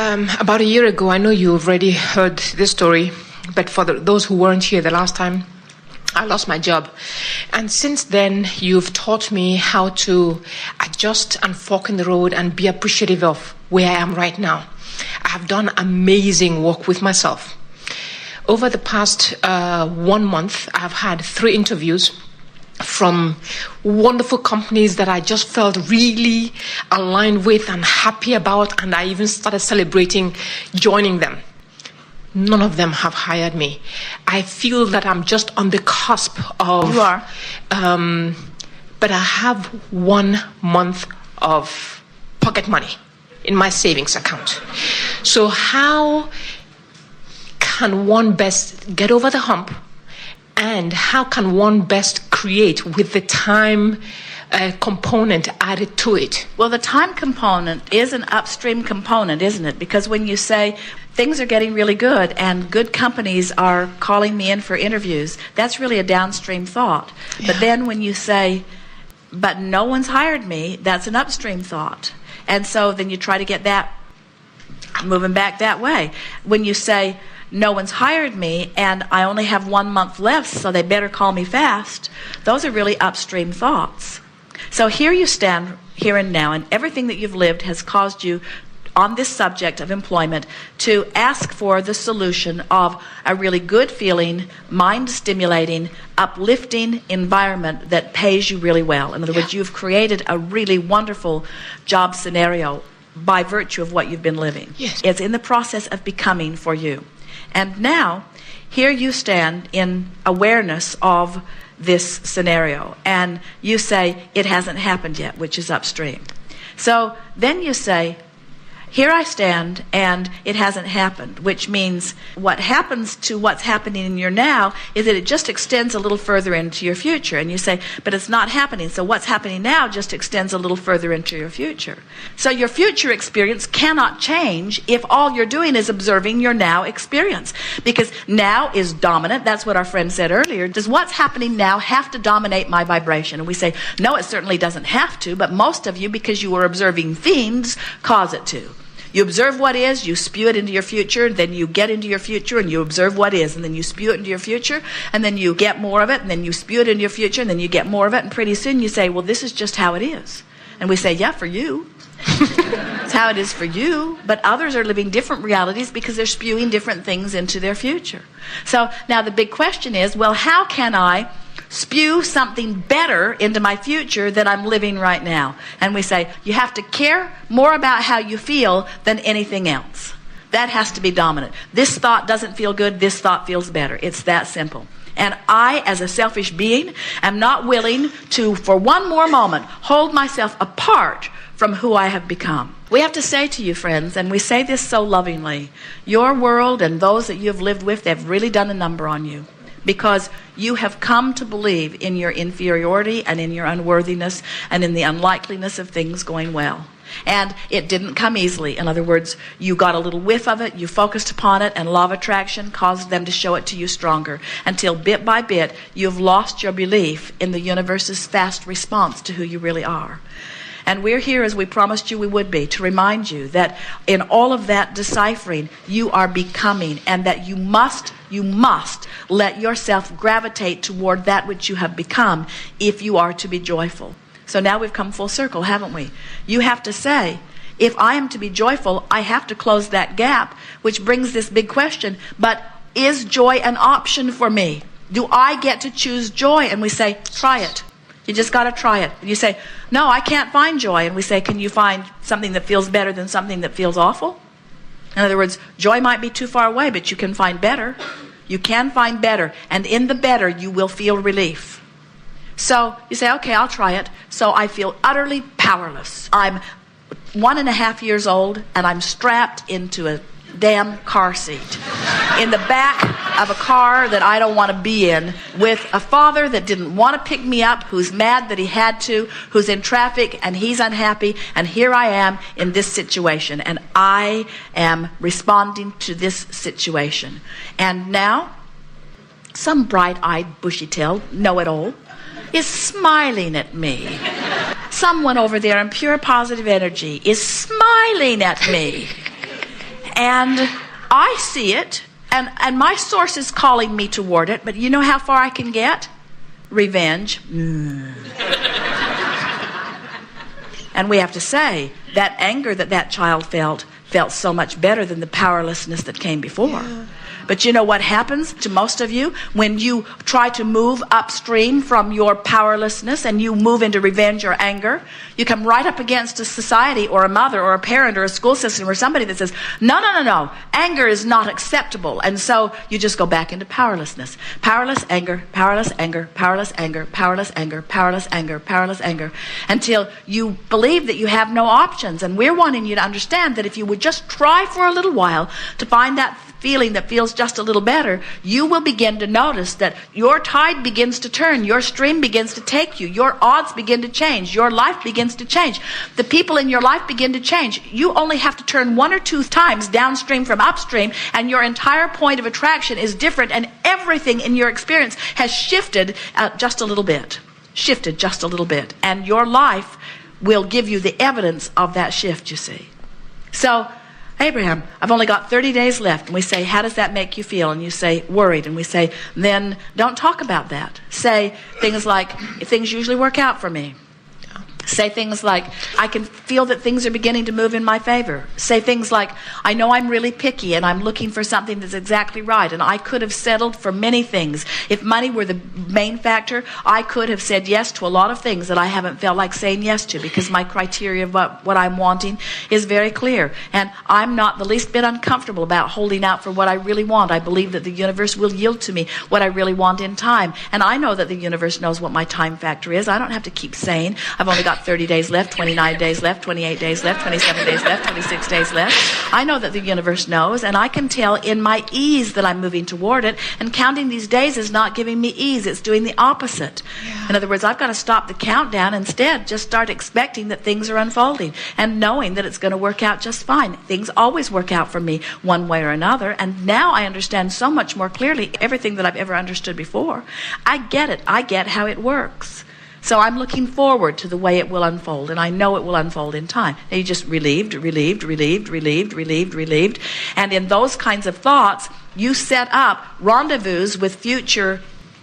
About a year ago, I know you've already heard this story, but for those who weren't here the last time, I lost my job. And since then, you've taught me how to adjust and fork in the road and be appreciative of where I am right now. I have done amazing work with myself. Over the past 1 month, I have had 3 interviews from wonderful companies that I just felt really aligned with and happy about, and I even started celebrating joining them. None of them have hired me. I feel that I'm just on the cusp of... You are. But I have 1 month of pocket money in my savings account. So how can one best get over the hump? And how can one best create with the time component added to it? Well, the time component is an upstream component, isn't it? Because when you say things are getting really good and good companies are calling me in for interviews, that's really a downstream thought. Yeah. But then when you say, but no one's hired me, that's an upstream thought. And so then you try to get that moving back that way. When you say, no one's hired me and I only have 1 month left, so they better call me fast, those are really upstream thoughts. So here you stand, here and now, and everything that you've lived has caused you on this subject of employment to ask for the solution of a really good feeling, mind-stimulating, uplifting environment that pays you really well. In other words, you've created a really wonderful job scenario by virtue of what you've been living. Yes. It's in the process of becoming for you. And now, here you stand in awareness of this scenario, and you say, it hasn't happened yet, which is upstream. So then you say, here I stand, and it hasn't happened, which means what happens to what's happening in your now is that it just extends a little further into your future. And you say, but it's not happening, so what's happening now just extends a little further into your future. So your future experience cannot change if all you're doing is observing your now experience. Because now is dominant. That's what our friend said earlier. Does what's happening now have to dominate my vibration? And we say, no, it certainly doesn't have to, but most of you, because you were observing themes, cause it to. You observe what is, you spew it into your future, then you get into your future and you observe what is, and then you spew it into your future, and then you get more of it, and then you spew it into your future, and then you get more of it, and pretty soon you say, well, this is just how it is. And we say, yeah, for you. It's how it is for you, but others are living different realities because they're spewing different things into their future. So now the big question is, well, how can I spew something better into my future than I'm living right now? And we say, you have to care more about how you feel than anything else. That has to be dominant. This thought doesn't feel good, this thought feels better. It's that simple. And I, as a selfish being, am not willing to, for one more moment, hold myself apart from who I have become. We have to say to you, friends, and we say this so lovingly, your world and those that you have lived with, they've really done a number on you. Because you have come to believe in your inferiority and in your unworthiness and in the unlikeliness of things going well. And it didn't come easily. In other words, you got a little whiff of it, you focused upon it, and law of attraction caused them to show it to you stronger, until bit by bit you've lost your belief in the universe's fast response to who you really are. And we're here, as we promised you we would be, to remind you that in all of that deciphering, you are becoming, and that you must let yourself gravitate toward that which you have become if you are to be joyful. So now we've come full circle, haven't we? You have to say, if I am to be joyful, I have to close that gap, which brings this big question, but is joy an option for me? Do I get to choose joy? And we say, try it. You just got to try it. You say, no, I can't find joy. And we say, can you find something that feels better than something that feels awful? In other words, joy might be too far away, but you can find better. You can find better. And in the better, you will feel relief. So you say, okay, I'll try it. So I feel utterly powerless. I'm 1.5 years old, and I'm strapped into a damn car seat in the back of a car that I don't want to be in, with a father that didn't want to pick me up, who's mad that he had to, who's in traffic and he's unhappy, and here I am in this situation, and I am responding to this situation. And now some bright-eyed, bushy-tailed know-it-all is smiling at me. Someone over there in pure positive energy is smiling at me. And I see it, and my source is calling me toward it, but you know how far I can get? Revenge. And we have to say, that anger that child felt so much better than the powerlessness that came before. Yeah. But you know what happens to most of you when you try to move upstream from your powerlessness and you move into revenge or anger? You come right up against a society or a mother or a parent or a school system or somebody that says, no, anger is not acceptable. And so you just go back into powerlessness. Powerless anger, powerless anger, powerless anger, powerless anger, powerless anger, powerless anger, until you believe that you have no options. And we're wanting you to understand that if you would just try for a little while to find that feeling that feels just a little better, you will begin to notice that your tide begins to turn, your stream begins to take you, your odds begin to change, your life begins to change, the people in your life begin to change. You only have to turn 1 or 2 times downstream from upstream, and your entire point of attraction is different, and everything in your experience has shifted just a little bit. And your life will give you the evidence of that shift, you see. So, Abraham, I've only got 30 days left. And we say, how does that make you feel? And you say, worried. And we say, then don't talk about that. Say things like, things usually work out for me. Say things like, I can feel that things are beginning to move in my favor. Say things like, I know I'm really picky and I'm looking for something that's exactly right. And I could have settled for many things. If money were the main factor, I could have said yes to a lot of things that I haven't felt like saying yes to, because my criteria of what I'm wanting is very clear. And I'm not the least bit uncomfortable about holding out for what I really want. I believe that the universe will yield to me what I really want in time. And I know that the universe knows what my time factor is. I don't have to keep saying, I've only got 30 days left, 29 days left, 28 days left, 27 days left, 26 days left. I know that the universe knows, and I can tell in my ease that I'm moving toward it, and counting these days is not giving me ease, it's doing the opposite. In other words, I've got to stop the countdown, instead just start expecting that things are unfolding and knowing that it's going to work out just fine. Things always work out for me one way or another, and now I understand so much more clearly everything that I've ever understood before. I get it. I get how it works. So I'm looking forward to the way it will unfold, and I know it will unfold in time. Now you just relieved. And in those kinds of thoughts, you set up rendezvous with future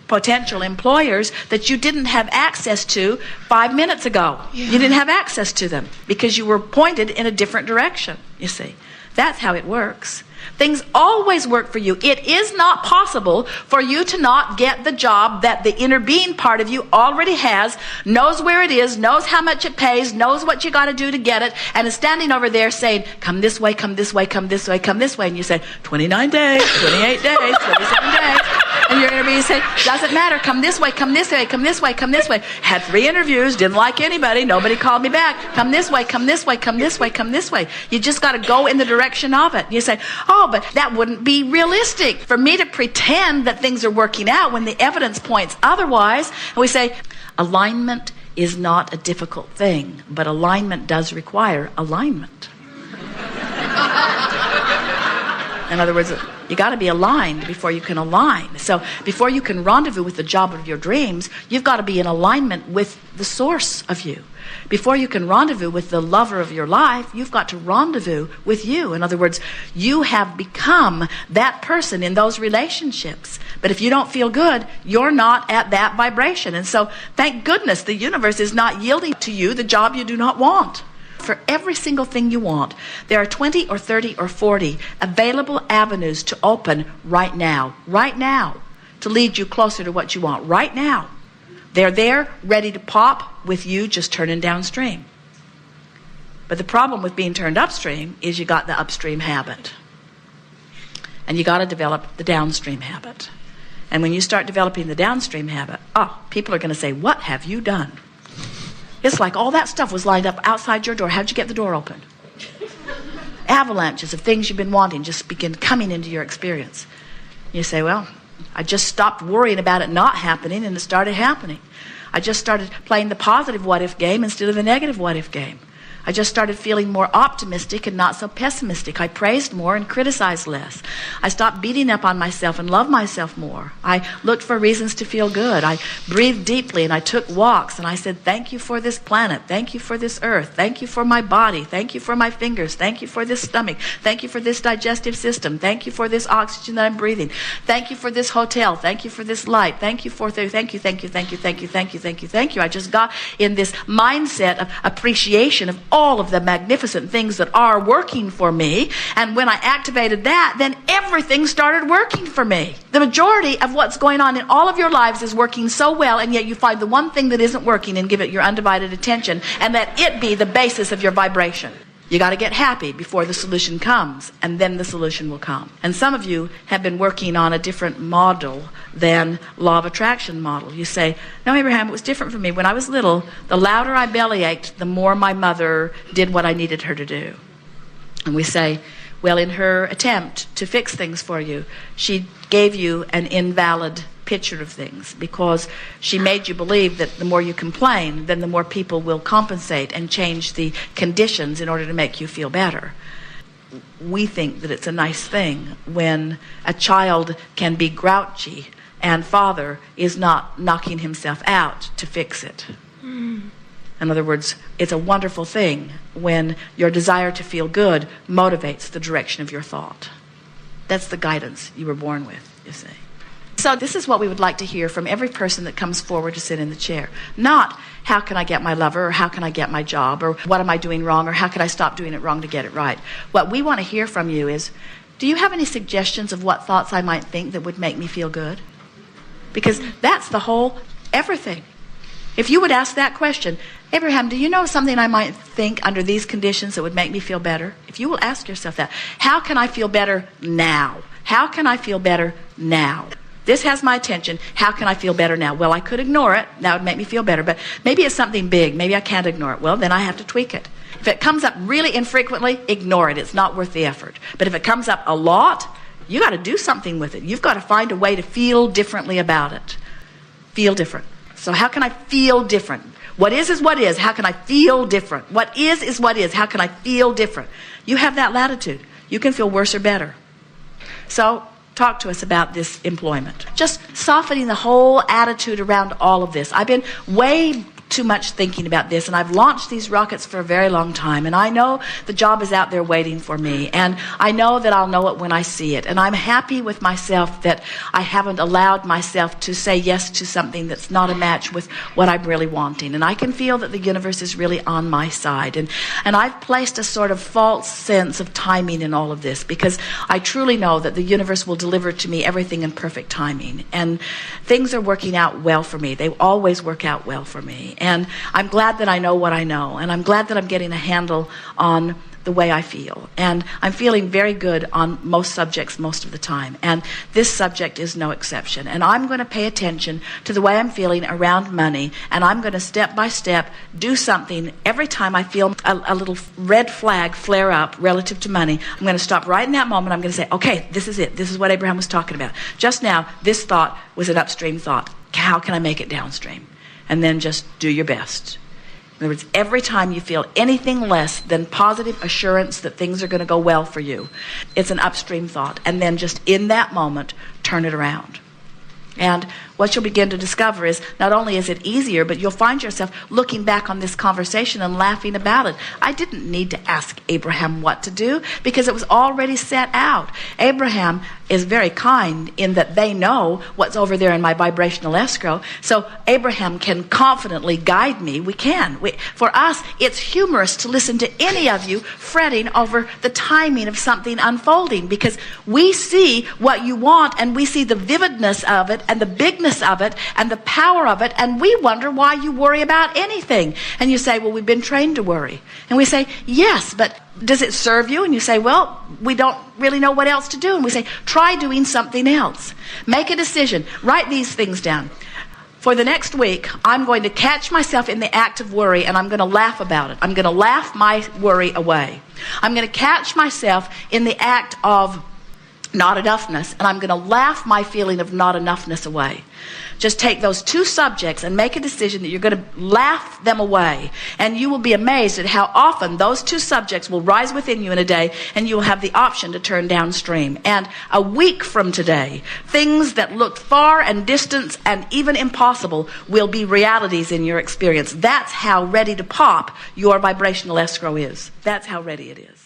potential employers that you didn't have access to 5 minutes ago. Yeah. You didn't have access to them because you were pointed in a different direction, you see. That's how it works. Things always work for you. It is not possible for you to not get the job that the inner being part of you already has, knows where it is, knows how much it pays, knows what you got to do to get it, and is standing over there saying, come this way, come this way, come this way, come this way. And you say, 29 days, 28 days, 27 days. And your inner being say, doesn't matter, come this way, come this way, come this way, come this way. Had 3 interviews, didn't like anybody, nobody called me back. Come this way, come this way, come this way, come this way. You just got to go in the direction of it. You say, oh, but that wouldn't be realistic for me to pretend that things are working out when the evidence points otherwise. And we say, alignment is not a difficult thing, but alignment does require alignment. In other words, you got to be aligned before you can align. So before you can rendezvous with the job of your dreams, you've got to be in alignment with the source of you. Before you can rendezvous with the lover of your life, you've got to rendezvous with you. In other words, you have become that person in those relationships. But if you don't feel good, you're not at that vibration. And so, thank goodness the universe is not yielding to you the job you do not want. For every single thing you want, there are 20 or 30 or 40 available avenues to open right now, to lead you closer to what you want, right now. They're there, ready to pop, with you just turning downstream. But the problem with being turned upstream is you got the upstream habit. And you got to develop the downstream habit. And when you start developing the downstream habit, people are going to say, what have you done? It's like all that stuff was lined up outside your door. How'd you get the door open? Avalanches of things you've been wanting just begin coming into your experience. You say, well, I just stopped worrying about it not happening, and it started happening. I just started playing the positive what-if game instead of the negative what-if game. I just started feeling more optimistic and not so pessimistic. I praised more and criticized less. I stopped beating up on myself and loved myself more. I looked for reasons to feel good. I breathed deeply and I took walks and I said, thank you for this planet. Thank you for this earth. Thank you for my body. Thank you for my fingers. Thank you for this stomach. Thank you for this digestive system. Thank you for this oxygen that I'm breathing. Thank you for this hotel. Thank you for this light. Thank you for, thank you, thank you, thank you, thank you, thank you, thank you, thank you. I just got in this mindset of appreciation of all of the magnificent things that are working for me. And when I activated that, then everything started working for me. The majority of what's going on in all of your lives is working so well, and yet you find the one thing that isn't working and give it your undivided attention, and let it be the basis of your vibration. You got to get happy before the solution comes, and then the solution will come. And some of you have been working on a different model than law of attraction model. You say, no, Abraham, it was different for me. When I was little, the louder I bellyached, the more my mother did what I needed her to do. And we say, well, in her attempt to fix things for you, she gave you an invalid picture of things, because she made you believe that the more you complain, then the more people will compensate and change the conditions in order to make you feel better. We think that it's a nice thing when a child can be grouchy and father is not knocking himself out to fix it. In other words, it's a wonderful thing when your desire to feel good motivates the direction of your thought. That's the guidance you were born with, you see. So this is what we would like to hear from every person that comes forward to sit in the chair. Not, how can I get my lover, or how can I get my job, or what am I doing wrong, or how can I stop doing it wrong to get it right. What we want to hear from you is, do you have any suggestions of what thoughts I might think that would make me feel good? Because that's the whole everything. If you would ask that question, Abraham, do you know something I might think under these conditions that would make me feel better? If you will ask yourself that, how can I feel better now? How can I feel better now? This has my attention. How can I feel better now? Well, I could ignore it. That would make me feel better. But maybe it's something big. Maybe I can't ignore it. Well, then I have to tweak it. If it comes up really infrequently, ignore it. It's not worth the effort. But if it comes up a lot, you got to do something with it. You've got to find a way to feel differently about it. Feel different. So how can I feel different? What is what is. How can I feel different? What is what is. How can I feel different? You have that latitude. You can feel worse or better. So talk to us about this employment. Just softening the whole attitude around all of this. I've been way too much thinking about this, and I've launched these rockets for a very long time, and I know the job is out there waiting for me, and I know that I'll know it when I see it, and I'm happy with myself that I haven't allowed myself to say yes to something that's not a match with what I'm really wanting, and I can feel that the universe is really on my side, and I've placed a sort of false sense of timing in all of this, because I truly know that the universe will deliver to me everything in perfect timing, and things are working out well for me. They always work out well for me. And I'm glad that I know what I know. And I'm glad that I'm getting a handle on the way I feel. And I'm feeling very good on most subjects most of the time. And this subject is no exception. And I'm going to pay attention to the way I'm feeling around money. And I'm going to step by step do something every time I feel a little red flag flare up relative to money. I'm going to stop right in that moment. I'm going to say, okay, this is it. This is what Abraham was talking about. Just now, this thought was an upstream thought. How can I make it downstream? And then just do your best. In other words, every time you feel anything less than positive assurance that things are going to go well for you, it's an upstream thought. And then just in that moment, turn it around. And what you'll begin to discover is not only is it easier, but you'll find yourself looking back on this conversation and laughing about it. I didn't need to ask Abraham what to do because it was already set out. Abraham is very kind in that they know what's over there in my vibrational escrow. So Abraham can confidently guide me. We can. For us, it's humorous to listen to any of you fretting over the timing of something unfolding because we see what you want and we see the vividness of it and the bigness of it and the power of it, and we wonder why you worry about anything. And you say, well, we've been trained to worry. And we say, yes, but does it serve you? And you say, well, we don't really know what else to do. And we say, try doing something else. Make a decision. Write these things down. For the next week, I'm going to catch myself in the act of worry, and I'm going to laugh about it. I'm going to laugh my worry away. I'm going to catch myself in the act of not enoughness, and I'm going to laugh my feeling of not enoughness away. Just take those two subjects and make a decision that you're going to laugh them away. And you will be amazed at how often those two subjects will rise within you in a day, and you will have the option to turn downstream. And a week from today, things that looked far and distant and even impossible will be realities in your experience. That's how ready to pop your vibrational escrow is. That's how ready it is.